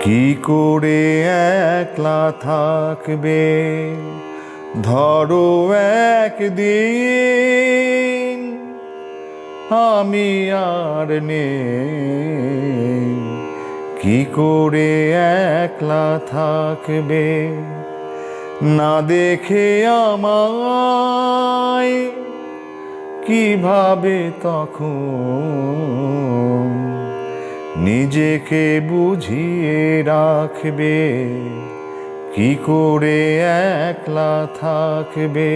কি করে একলা থাকবে ধরো একদিন আমি আর নেই। কি করে একলা থাকবে না দেখে আমায় কিভাবে তখন নিজেকে বুঝিয়ে রাখবে। কি করে একলা থাকবে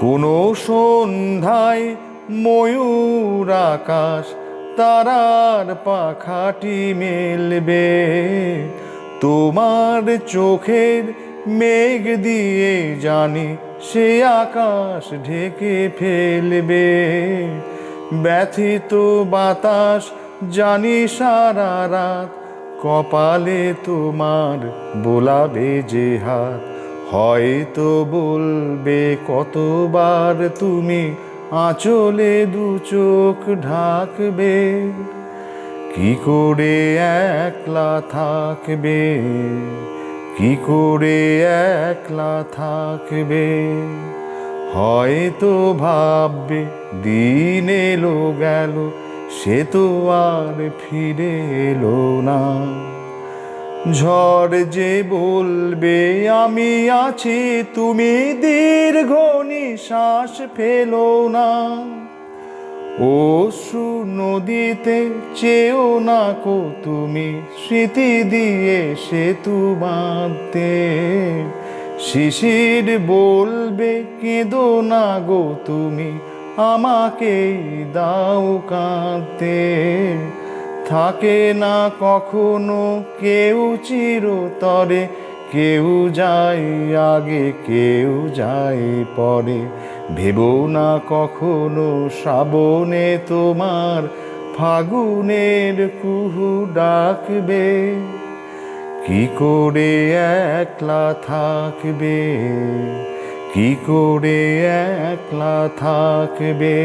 কোনো সন্ধ্যায় ময়ূর আকাশ তারার পাখাটি মেলবে, তোমার চোখের মেঘ দিয়ে জানি সে আকাশ ঢেকে ফেলবে। ব্যথিত বাতাস জানি সারা রাত কপালে তোমার বোলাবে যে হাত। হয়তো বলবে কতবার তুমি আঁচলে দু চোখ ঢাকবে। কি করে একলা থাকবে কি করে একলা থাকবে হয়তো ভাববে দিন এলো গেল সে তো আর ফিরে এলো না। ঝড় যে বলবে আমি আছি তুমি দীর্ঘ নিঃশ্বাস ফেলো না। অশ্রু নদীতে চেয়েও না কো তুমি স্মৃতি দিয়ে সেতু বাঁধতে। শিশির বলবে কেঁদো না গো তুমি আমাকেই দাও কাঁদতে। থাকে না কখনো কেউ চিরতরে, কেউ যায় আগে কেউ যায় পরে। ভেবো না কখনো শ্রাবণে তোমার ফাগুনের কুহু ডাকবে। কি করে একলা থাকবে কি করে একলা থাকবে।